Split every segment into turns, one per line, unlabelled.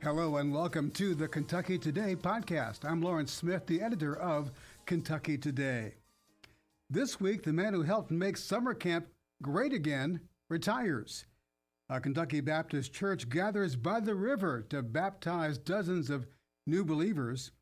Hello and welcome to the Kentucky Today podcast. I'm Lawrence Smith, the editor of Kentucky Today. This week, the man who helped make summer camp great again retires. A Kentucky Baptist church gathers by the river to baptize dozens of new believers,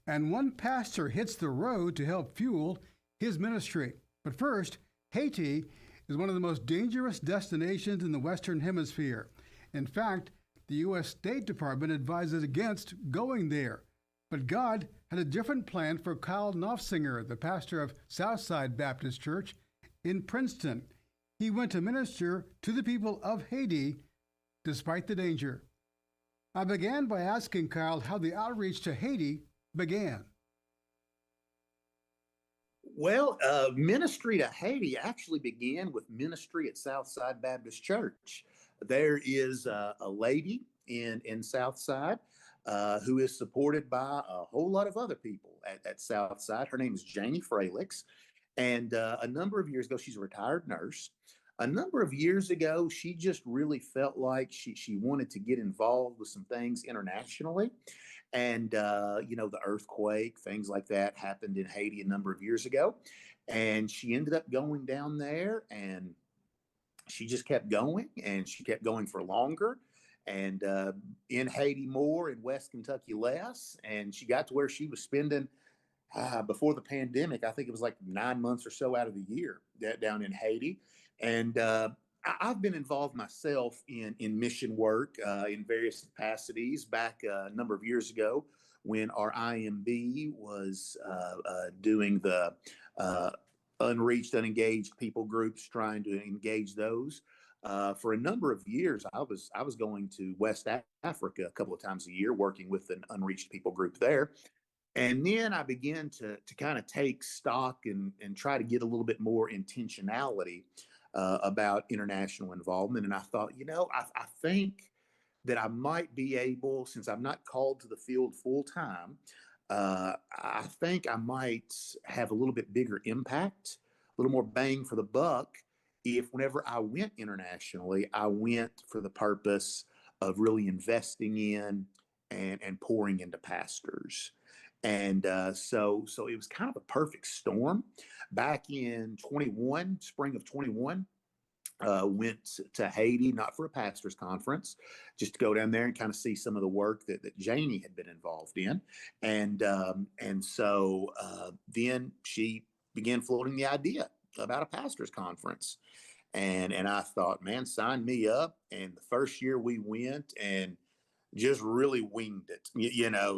and one pastor hits the road to help fuel his ministry. But first, Haiti is one of the most dangerous destinations in the Western Hemisphere. In fact, the U.S. State Department advises against going there. But God had a different plan for Kyle Noffsinger, the pastor of Southside Baptist Church in Princeton. He went to minister to the people of Haiti despite the danger. I began by asking Kyle how the outreach to Haiti began.
Well, ministry to Haiti actually began with ministry at Southside Baptist Church. There is a lady in Southside who is supported by a whole lot of other people at Southside. Her name is Janie Fralix. And a number of years ago, she's a retired nurse. A number of years ago, she just really felt like she wanted to get involved with some things internationally. And, the earthquake, things like that happened in Haiti a number of years ago. And she ended up going down there, and she just kept going, and she kept going for longer. And in Haiti more, in West Kentucky less. And she got to where she was spending, before the pandemic, I think it was like 9 months or so out of the year down in Haiti. And I've been involved myself in mission work in various capacities back a number of years ago when our IMB was doing the unreached, unengaged people groups, trying to engage those. For a number of years, I was going to West Africa a couple of times a year, working with an unreached people group there. And then I began to kind of take stock and try to get a little bit more intentionality about international involvement. And I thought, I think that I might be able, since I'm not called to the field full time, I think I might have a little bit bigger impact, a little more bang for the buck if whenever I went internationally, I went for the purpose of really investing in and pouring into pastors. And so it was kind of a perfect storm. Back in spring of 21, went to Haiti, not for a pastor's conference, just to go down there and kind of see some of the work that Janie had been involved in. And so then she began floating the idea about a pastor's conference. And I thought, man, sign me up. And the first year we went and just really winged it,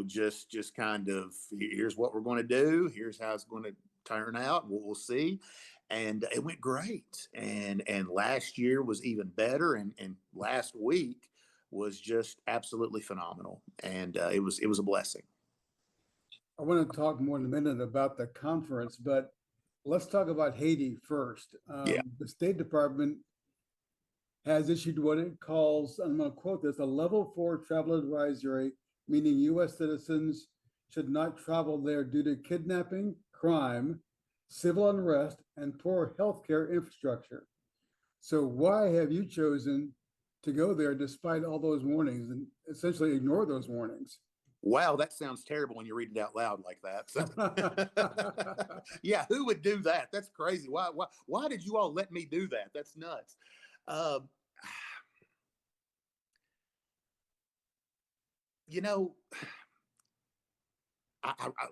just kind of, here's what we're going to do. Here's how it's going to turn out. We'll see. And it went great. And last year was even better. And last week was just absolutely phenomenal. And it was a blessing.
I want to talk more in a minute about the conference, but let's talk about Haiti first. The State Department has issued what it calls, I'm going to quote this, a level 4 travel advisory, meaning U.S. citizens should not travel there due to kidnapping, crime, civil unrest, and poor healthcare infrastructure. So why have you chosen to go there despite all those warnings and essentially ignore those warnings?
Wow, that sounds terrible when you read it out loud like that. So, yeah, who would do that? That's crazy. Why did you all let me do that? That's nuts.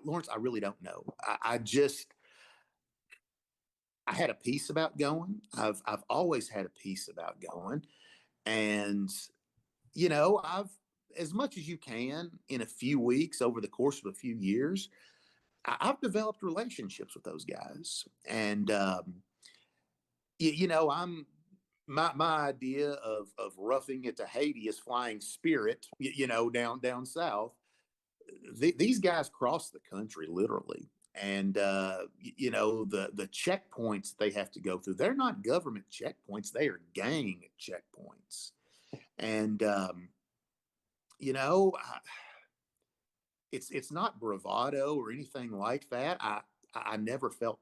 Lawrence, I really don't know. I had a peace about going. I've always had a peace about going. And, I've, as much as you can in a few weeks over the course of a few years, I've developed relationships with those guys. And, my idea of roughing it to Haiti is flying Spirit, down south. These guys cross the country literally. And, the checkpoints they have to go through, they're not government checkpoints. They are gang checkpoints. And, it's not bravado or anything like that. I never felt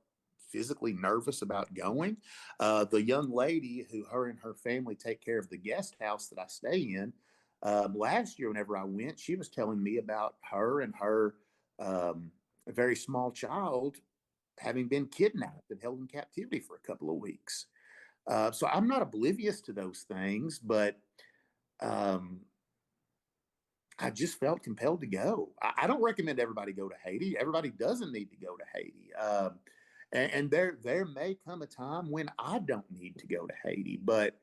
physically nervous about going. The young lady who her and her family take care of the guest house that I stay in, Last year, whenever I went, she was telling me about her and her a very small child having been kidnapped and held in captivity for a couple of weeks. So I'm not oblivious to those things, but um, I just felt compelled to go. I don't recommend everybody go to Haiti. Everybody doesn't need to go to Haiti. And there may come a time when I don't need to go to Haiti, but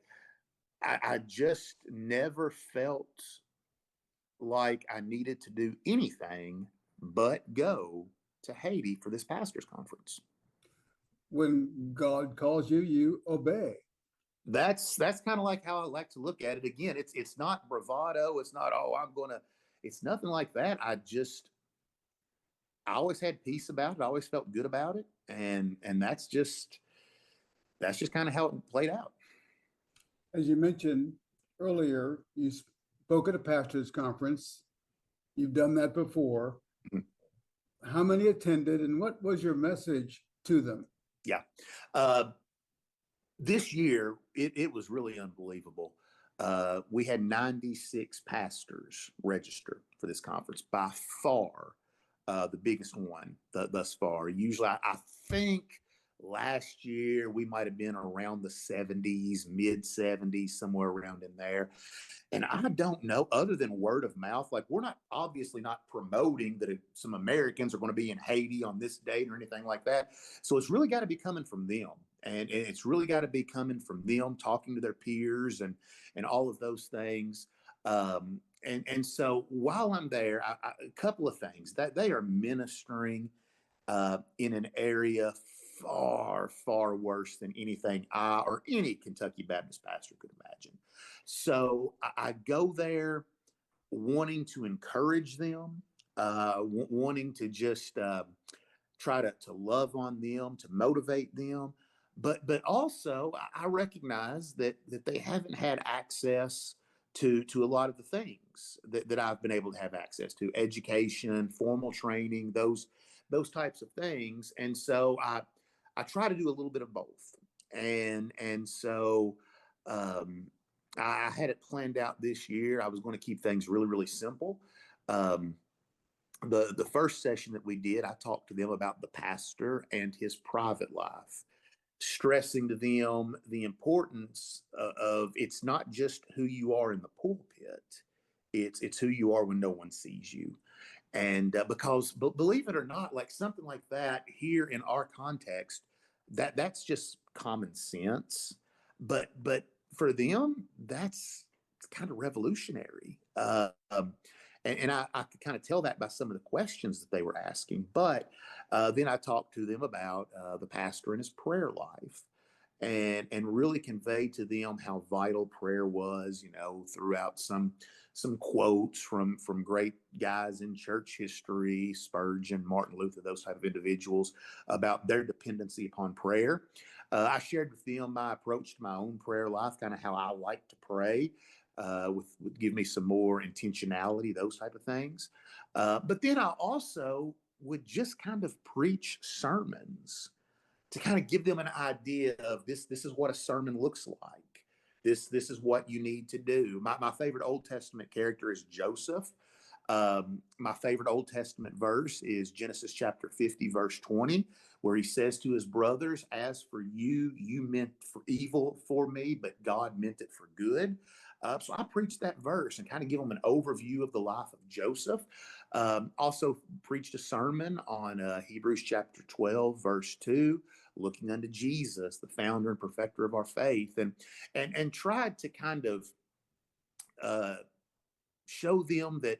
I just never felt like I needed to do anything but go to Haiti for this pastors conference.
When God calls you, you obey.
That's kind of like how I like to look at it. Again, it's not bravado. It's not, oh, I'm gonna. It's nothing like that. I always had peace about it. I always felt good about it, and that's just kind of how it played out.
As you mentioned earlier, you spoke at a pastors' conference. You've done that before.
Mhm.
How many attended, and what was your message to them?
Yeah. This year, it was really unbelievable. We had 96 pastors register for this conference, by far the biggest one thus far. Usually, I think last year we might have been around the 70s, mid 70s, somewhere around in there. And I don't know, other than word of mouth, like we're not obviously not promoting that some Americans are going to be in Haiti on this date or anything like that. So it's really got to be coming from them. And it's really got to be coming from them, talking to their peers and all of those things. And so while I'm there, a couple of things that they are ministering in an area far, far worse than anything I or any Kentucky Baptist pastor could imagine. So I go there wanting to encourage them, wanting to just try to love on them, to motivate them. But also I recognize that they haven't had access to a lot of the things that I've been able to have access to: education, formal training, those types of things. And so I try to do a little bit of both. And so um, I had it planned out this year. I was going to keep things really, really simple. Um, the first session that we did, I talked to them about the pastor and his private life, stressing to them the importance of it's not just who you are in the pulpit, it's who you are when no one sees you. And because believe it or not, like something like that here in our context, that's just common sense. But for them, that's kind of revolutionary. And I could kind of tell that by some of the questions that they were asking. But then I talked to them about the pastor and his prayer life, and really convey to them how vital prayer was, throughout some quotes from great guys in church history, Spurgeon, Martin Luther, those type of individuals, about their dependency upon prayer. I shared with them my approach to my own prayer life, kind of how I like to pray, would give me some more intentionality, those type of things. But then I also would just kind of preach sermons to kind of give them an idea of this is what a sermon looks like. This is what you need to do. My favorite Old Testament character is Joseph. My favorite Old Testament verse is Genesis chapter 50, verse 20, where he says to his brothers, "As for you, you meant for evil for me, but God meant it for good." So I preached that verse and kind of give them an overview of the life of Joseph. Also preached a sermon on Hebrews chapter 12, verse 2, looking unto Jesus, the founder and perfecter of our faith, and tried to kind of uh, show them that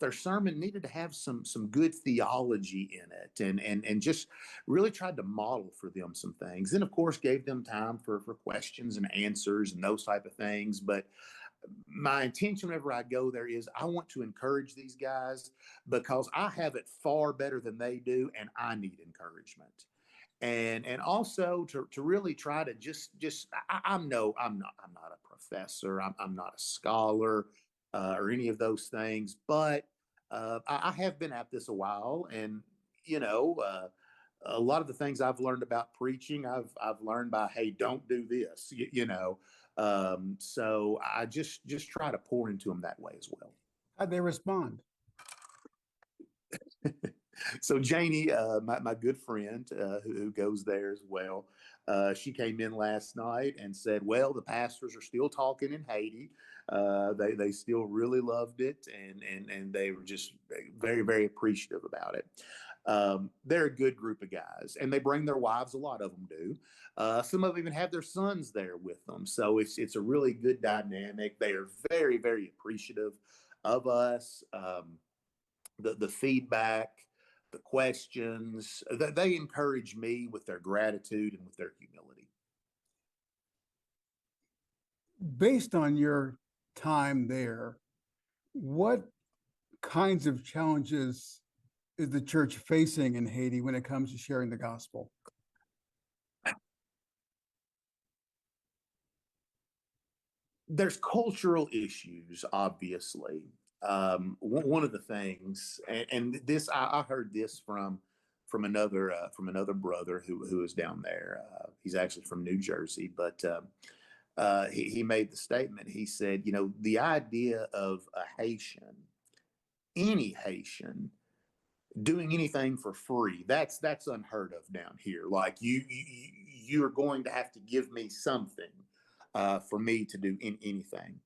their sermon needed to have some good theology in it, and just really tried to model for them some things. And of course gave them time for questions and answers and those type of things. But my intention whenever I go there is I want to encourage these guys because I have it far better than they do, and I need encouragement. And also to really try to just I'm no I'm not a professor, I'm not a scholar or any of those things, but I have been at this a while, and you know a lot of the things I've learned about preaching, I've learned by, hey, don't do this, you know. So I just try to pour into them that way as well.
How'd they respond?
So Janie, my good friend who goes there as well, she came in last night and said, "Well, the pastors are still talking in Haiti. They still really loved it, and they were just very very appreciative about it. They're a good group of guys, and they bring their wives. A lot of them do. Some of them even have their sons there with them. So it's a really good dynamic. They are very very appreciative of us. The feedback, the questions, they encourage me with their gratitude and with their humility.
Based on your time there, what kinds of challenges is the church facing in Haiti when it comes to sharing the gospel?
There's cultural issues, obviously. One of the things, and this I heard this from another brother who is down there. He's actually from New Jersey, but he made the statement. He said, you know, the idea of a Haitian, any Haitian, doing anything for free, that's unheard of down here. Like you're going to have to give me something for me to do anything.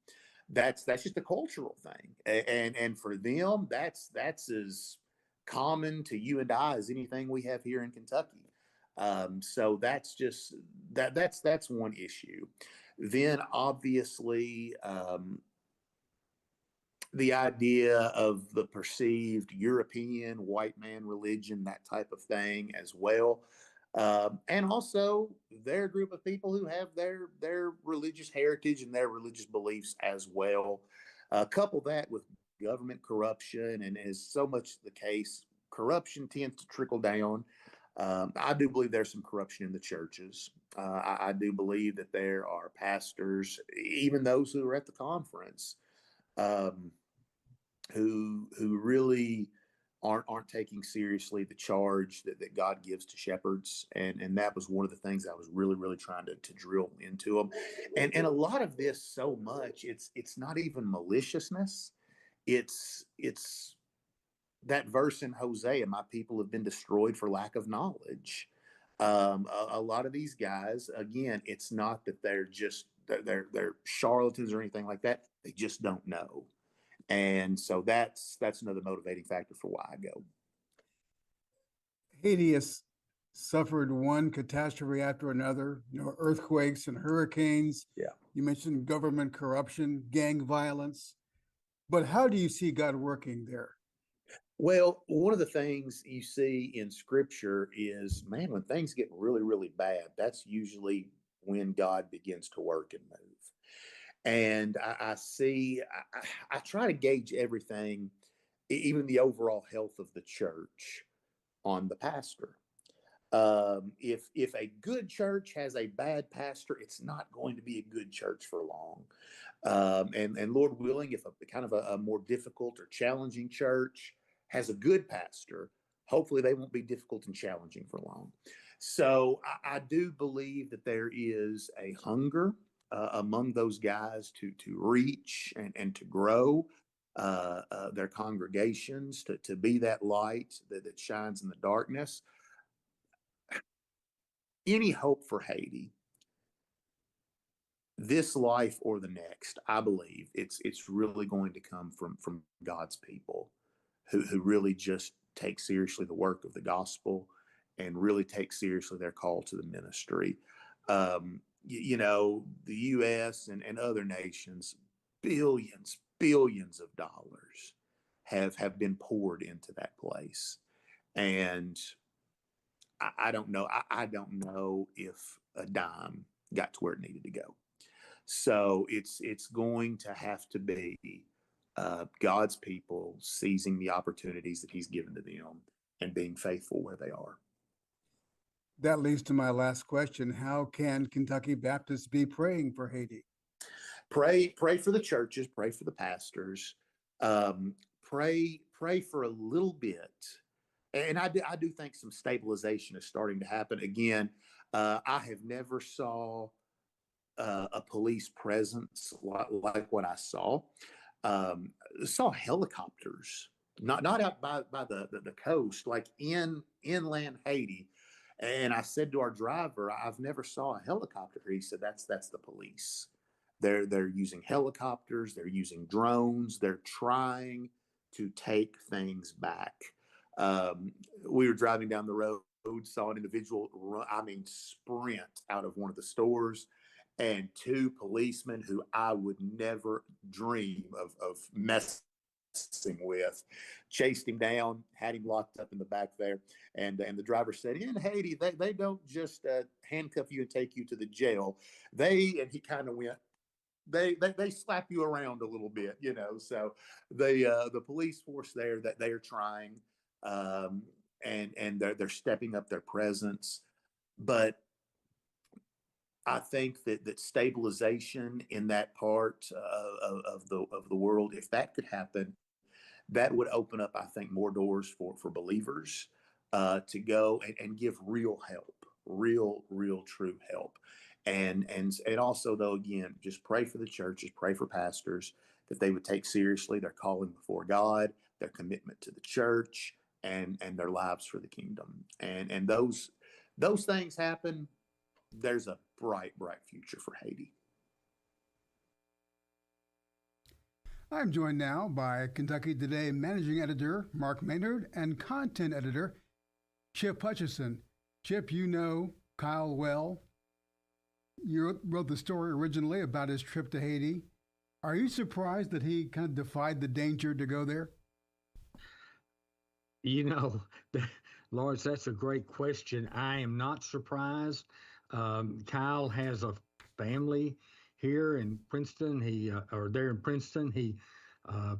That's just a cultural thing, and for them, that's as common to you and I as anything we have here in Kentucky. So that's just that's one issue. Then obviously, the idea of the perceived European white man religion, that type of thing as well. And also their group of people who have their religious heritage and their religious beliefs as well. Couple that with government corruption, and as so much the case, corruption tends to trickle down. I do believe there's some corruption in the churches. I do believe that there are pastors, even those who are at the conference, um, who really aren't taking seriously the charge that God gives to shepherds, and that was one of the things I was really really trying to drill into them, and a lot of this so much it's not even maliciousness, it's that verse in Hosea, my people have been destroyed for lack of knowledge. A lot of these guys, again, it's not that they're charlatans or anything like that. They just don't know, and so that's another motivating factor for why I go.
Haiti has suffered one catastrophe after another, earthquakes and hurricanes.
Yeah.
You mentioned government corruption, gang violence. But how do you see God working there?
Well, one of the things you see in scripture is, man, when things get really, really bad, that's usually when God begins to work and move. And I see, I try to gauge everything, even the overall health of the church, on the pastor. If a good church has a bad pastor, it's not going to be a good church for long. And Lord willing, if a kind of a more difficult or challenging church has a good pastor, hopefully they won't be difficult and challenging for long. So I do believe that there is a hunger among those guys to reach and to grow their congregations, to be that light that shines in the darkness. Any hope for Haiti, this life or the next, I believe it's really going to come from God's people who really just take seriously the work of the gospel and really take seriously their call to the ministry. You know, the U.S. and other nations, billions of dollars have been poured into that place, and I don't know. I don't know if a dime got to where it needed to go. So it's going to have to be God's people seizing the opportunities that He's given to them and being faithful where they are.
That leads to my last question. How can Kentucky Baptists be praying for Haiti?
Pray for the churches. Pray for the pastors. Pray for a little bit And I do think some stabilization is starting to happen again. I have never saw a police presence like what I saw. Um, saw helicopters, not out by the coast, like in inland Haiti. And I said to our driver, "I've never saw a helicopter here." He said, "That's the police. They're using helicopters. They're using drones. They're trying to take things back." Um, we were driving down the road, saw an individual run, I mean, sprint out of one of the stores, and two policemen who I would never dream of messing with chased him down, had him locked up in the back there. And the driver said, "In Haiti, they don't just handcuff you and take you to the jail. And he kind of went, they slap you around a little bit, you know." So the police force there, that they are trying, um, and they're stepping up their presence. But I think that stabilization in that part of the world, if that could happen, that would open up, I think, more doors for believers to go and give real help, real true help. And also, though, again, just pray for the churches, pray for pastors, that they would take seriously their calling before God, their commitment to the church, and their lives for the kingdom. And those things happen, there's a bright future for Haiti.
I'm joined now by Kentucky Today managing editor Mark Maynard and content editor Chip Hutchison. Chip, you know Kyle well. You wrote the story originally about his trip to Haiti. Are you surprised that he kind of defied the danger to go there?
You know, Lawrence, that's a great question. I am not surprised. Kyle has a family here in Princeton. Or there in Princeton. He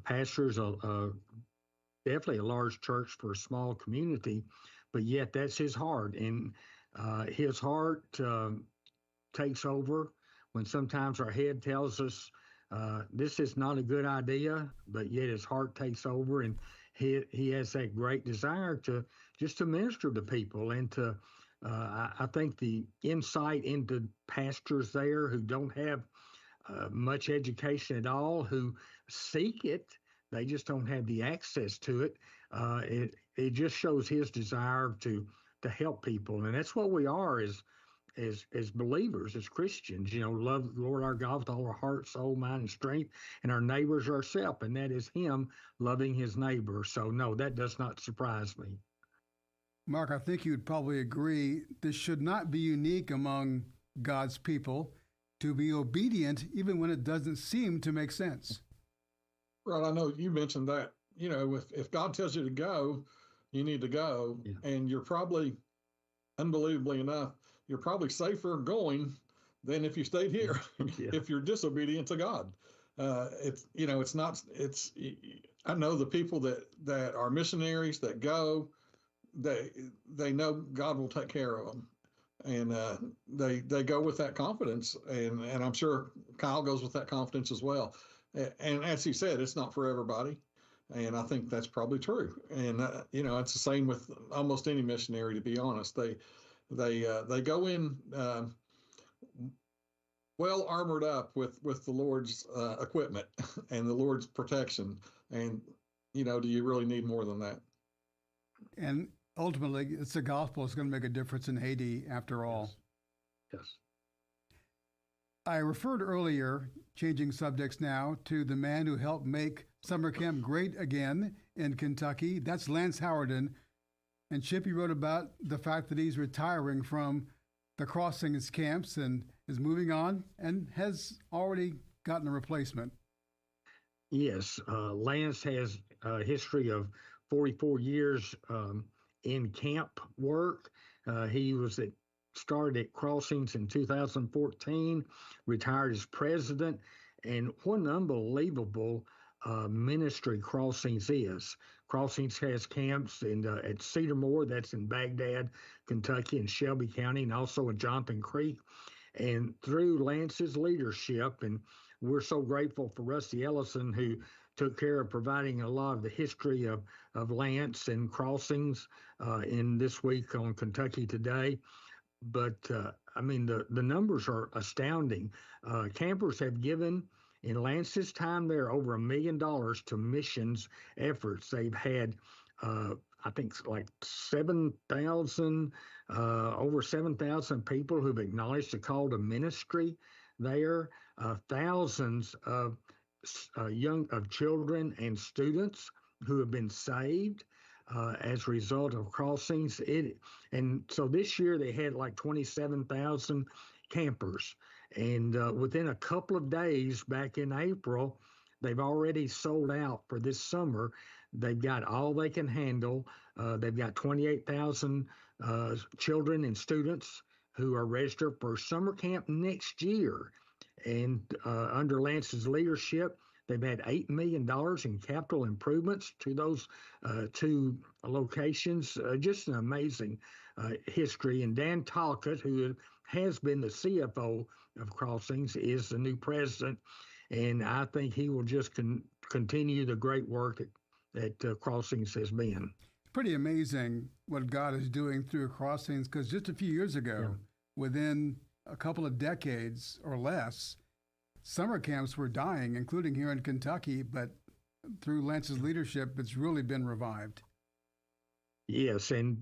pastors definitely a large church for a small community, but yet that's his heart. And his heart takes over when sometimes our head tells us this is not a good idea, but yet his heart takes over, and he has that great desire to minister to people and to I think the insight into pastors there who don't have much education at all, who seek it, they just don't have the access to it. It just shows his desire to help people, and that's what we are as believers, as Christians. You know, love the Lord our God with all our heart, soul, mind, and strength, and our neighbors ourselves, and that is Him loving His neighbor. So no, that does not surprise me.
Mark, I think you'd probably agree this should not be unique among God's people to be obedient even when it doesn't seem to make sense.
Right. I know you mentioned that. You know, if God tells you to go, you need to go. Yeah. And you're probably, unbelievably enough, you're probably safer going than if you stayed here, yeah. If you're disobedient to God. I know the people that are missionaries that go, they know God will take care of them, and they go with that confidence, and I'm sure Kyle goes with that confidence as well. And as he said, it's not for everybody, and I think that's probably true. And it's the same with almost any missionary, to be honest. They go in well armored up with the Lord's equipment and the Lord's protection, and do you really need more than that?
And ultimately, it's the gospel that's going to make a difference in Haiti after all.
Yes.
I referred earlier, changing subjects now, to the man who helped make summer camp great again in Kentucky. That's Lance Howerton. And Chip, you wrote about the fact that he's retiring from the Crossings camps and is moving on and has already gotten a replacement.
Yes. Lance has a history of 44 years in camp work. He started at Crossings in 2014, retired as president, and what an unbelievable ministry Crossings is. Crossings has camps at Cedar Moore, that's in Baghdad, Kentucky, and Shelby County, and also in Johnson Creek. And through Lance's leadership, and we're so grateful for Rusty Ellison, who took care of providing a lot of the history of Lance and crossings in this week on Kentucky Today. But I mean, the numbers are astounding. Campers have given in Lance's time there over $1 million to missions efforts. They've had, I think, like 7,000, over 7,000 people who've acknowledged the call to ministry there. Thousands of children and students who have been saved as a result of crossings. And so this year they had like 27,000 campers. And within a couple of days back in April, they've already sold out for this summer. They've got all they can handle. They've got 28,000 children and students who are registered for summer camp next year. And under Lance's leadership, they've had $8 million in capital improvements to those two locations. Just an amazing history. And Dan Talcott, who has been the CFO of Crossings, is the new president. And I think he will just continue the great work that Crossings has been.
Pretty amazing what God is doing through Crossings, because just a few years ago, within a couple of decades or less, summer camps were dying, including here in Kentucky, but through Lance's leadership, it's really been revived.
Yes, and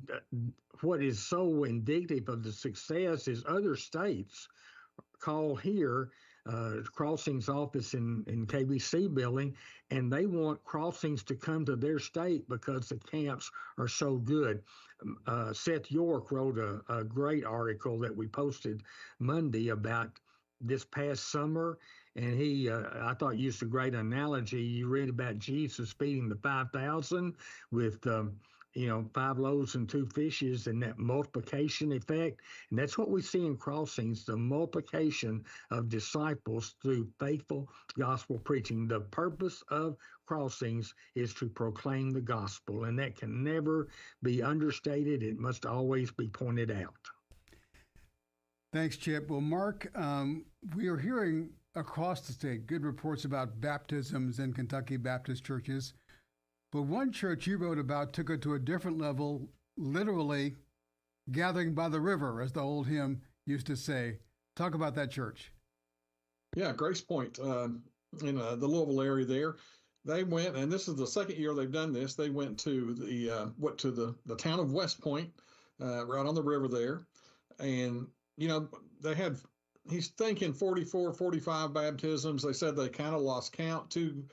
what is so indicative of the success is other states call here Crossings office in KBC building, and they want Crossings to come to their state because the camps are so good. Seth York wrote a great article that we posted Monday about this past summer, and he, I thought, used a great analogy. You read about Jesus feeding the 5,000 with 5 loaves and 2 fishes, and that multiplication effect. And that's what we see in Crossings, the multiplication of disciples through faithful gospel preaching. The purpose of Crossings is to proclaim the gospel, and that can never be understated. It must always be pointed out.
Thanks, Chip. Well, Mark, we are hearing across the state good reports about baptisms in Kentucky Baptist churches. But one church you wrote about took it to a different level, literally gathering by the river, as the old hymn used to say. Talk about that church.
Yeah, Grace Point in the Louisville area there. They went, and this is the second year they've done this. They went to the town of West Point, right on the river there, and they had, he's thinking 44, 45 baptisms. They said they kind of lost count. He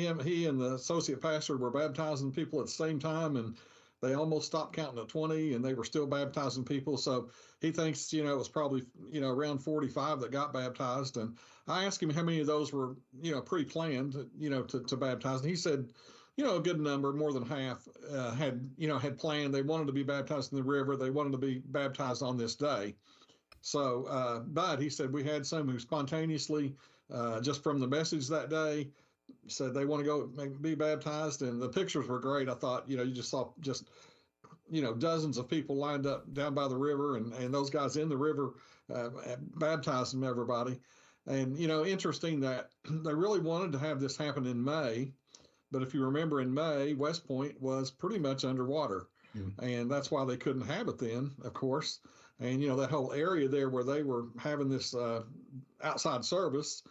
and the associate pastor were baptizing people at the same time, and they almost stopped counting at 20, and they were still baptizing people. So he thinks, it was probably, around 45 that got baptized. And I asked him how many of those were, pre-planned, to baptize. And he said, a good number, more than half, had planned. They wanted to be baptized in the river. They wanted to be baptized on this day. So, but he said we had some who spontaneously, just from the message that day, said they want to go be baptized. And the pictures were great. I thought, you just saw dozens of people lined up down by the river, and those guys in the river baptizing everybody. And, interesting that they really wanted to have this happen in May. But if you remember, in May, West Point was pretty much underwater. And that's why they couldn't have it then, of course. And, that whole area there where they were having this outside service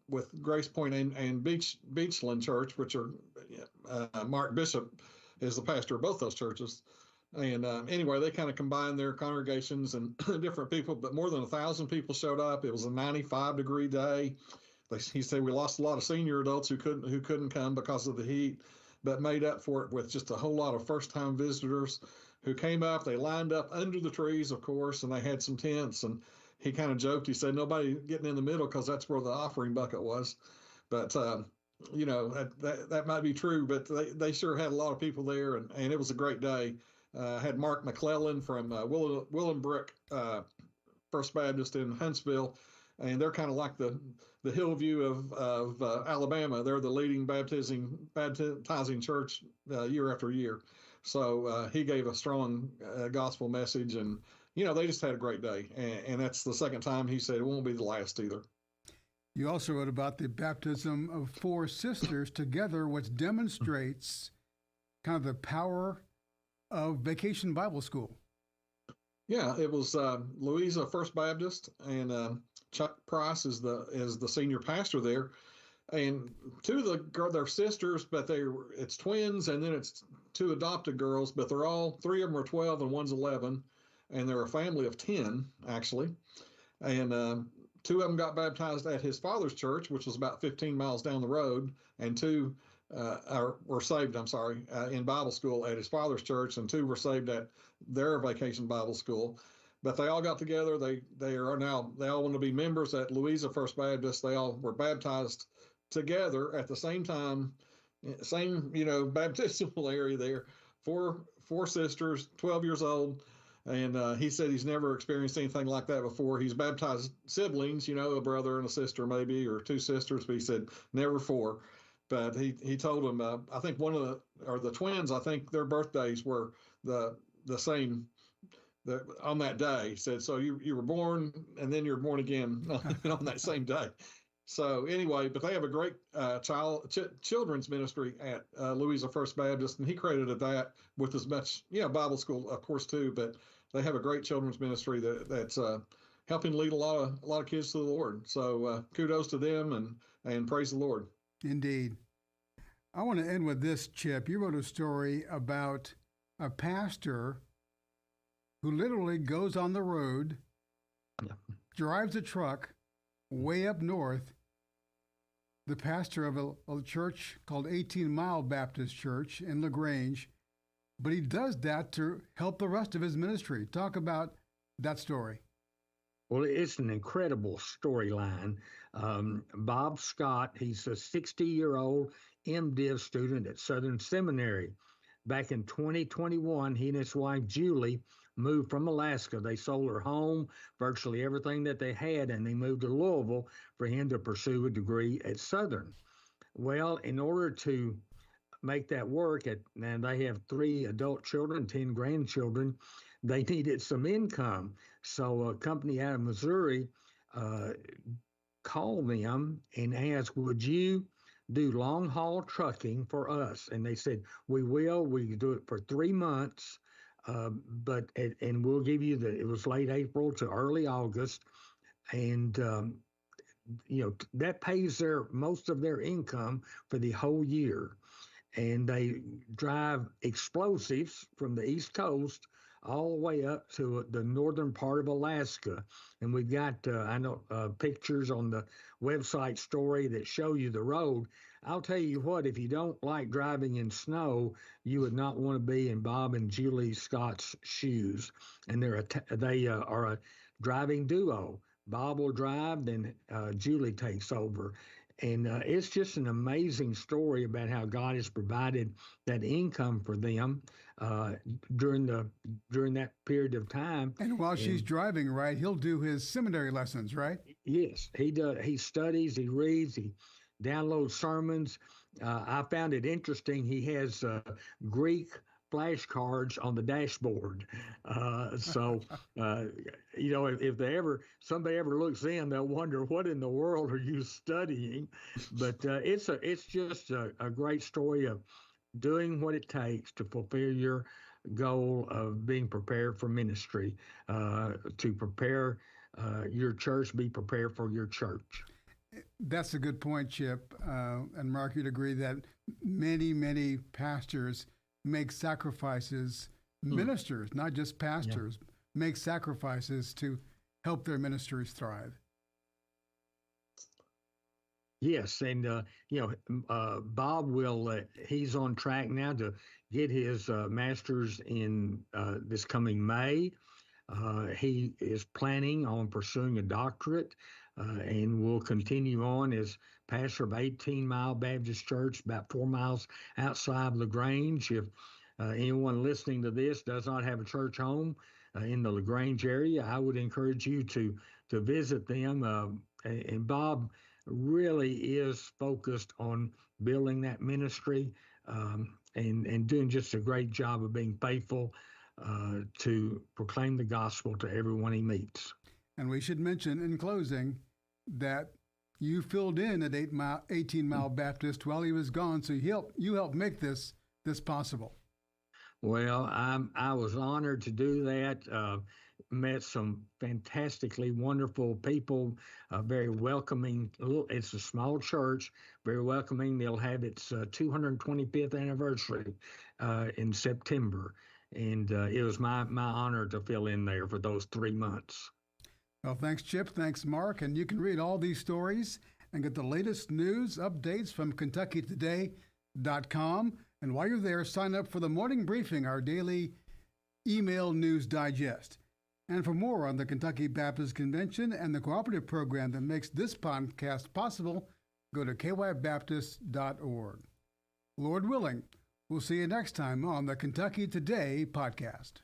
with Grace Point and Beachland Church, which are Mark Bishop is the pastor of both those churches. And anyway, they kind of combined their congregations and different people, but more than 1,000 people showed up. It was a 95-degree day. He said we lost a lot of senior adults who couldn't come because of the heat, but made up for it with just a whole lot of first-time visitors who came up. They lined up under the trees, of course, and they had some tents. And he kind of joked. He said nobody getting in the middle because that's where the offering bucket was. But that might be true. But they sure had a lot of people there, and it was a great day. Had Mark McClellan from Willowbrook First Baptist in Huntsville, and they're kind of like the Hillview of Alabama. They're the leading baptizing church year after year. So he gave a strong gospel message, and they just had a great day. And that's the second time. He said it won't be the last either.
You also wrote about the baptism of 4 sisters together, which demonstrates kind of the power of Vacation Bible School.
Yeah, it was Louisa First Baptist, and Chuck Price is the senior pastor there. And 2 of their sisters, but it's twins, and then it's 2 adopted girls, but 3 of them are 12 and one's 11, and they're a family of 10 actually. And 2 of them got baptized at his father's church, which was about 15 miles down the road, and 2 were saved, in Bible school at his father's church, and 2 were saved at their Vacation Bible School. But they all got together. They all want to be members at Louisa First Baptist. They all were baptized together at the same time, same baptismal area there. Four sisters, 12 years old. And he said he's never experienced anything like that before. He's baptized siblings, a brother and a sister maybe, or 2 sisters, but he said never 4. But he told them, I think the twins, I think their birthdays were the same on that day. He said, so you were born and then you're born again on that same day. So anyway, but they have a great children's ministry at Louisa First Baptist, and he credited that with as much, Bible school, of course, too. But they have a great children's ministry that's helping lead a lot of kids to the Lord. So kudos to them and praise the Lord.
Indeed. I want to end with this, Chip. You wrote a story about a pastor who literally goes on the road, drives a truck way up north, the pastor of a church called 18 Mile Baptist Church in LaGrange, but he does that to help the rest of his ministry. Talk about that story.
Well, it's an incredible storyline. Bob Scott, he's a 60-year-old MDiv student at Southern Seminary. Back in 2021, he and his wife, Julie, moved from Alaska. They sold their home, virtually everything that they had, and they moved to Louisville for him to pursue a degree at Southern. Well, in order to make that work, and they have 3 adult children, 10 grandchildren, they needed some income. So a company out of Missouri called them and asked, would you do long-haul trucking for us? And they said, we will. We do it for 3 months. And we'll give you it was late April to early August. And, that pays most of their income for the whole year. And they drive explosives from the East Coast all the way up to the northern part of Alaska. And we've got, pictures on the website story that show you the road. I'll tell you what, if you don't like driving in snow, you would not want to be in Bob and Julie Scott's shoes. And they are a driving duo. Bob will drive, then Julie takes over. And it's just an amazing story about how God has provided that income for them during that period of time.
And while she's driving, right, he'll do his seminary lessons, right?
Yes, he does. He studies, he reads, he downloads sermons. I found it interesting. He has Greek flashcards on the dashboard. If somebody ever looks in, they'll wonder, what in the world are you studying? But it's just a great story of doing what it takes to fulfill your goal of being prepared for ministry, to prepare your church, be prepared for your church.
That's a good point, Chip. And Mark, you'd agree that many, many pastors make sacrifices, ministers, not just pastors, make sacrifices to help their ministries thrive.
Yes, and Bob he's on track now to get his master's in this coming May. He is planning on pursuing a doctorate and will continue on as pastor of 18 Mile Baptist Church, about 4 miles outside of LaGrange. If anyone listening to this does not have a church home in the LaGrange area, I would encourage you to visit them. And Bob really is focused on building that ministry and doing just a great job of being faithful to proclaim the gospel to everyone he meets.
And we should mention in closing that You filled in at 18 Mile Baptist while he was gone, so you helped make this possible.
Well, I was honored to do that. Met some fantastically wonderful people, very welcoming. It's a small church, very welcoming. They'll have its 225th anniversary in September, and it was my honor to fill in there for those 3 months.
Well, thanks, Chip. Thanks, Mark. And you can read all these stories and get the latest news updates from KentuckyToday.com. And while you're there, sign up for the Morning Briefing, our daily email news digest. And for more on the Kentucky Baptist Convention and the cooperative program that makes this podcast possible, go to kybaptist.org. Lord willing, we'll see you next time on the Kentucky Today podcast.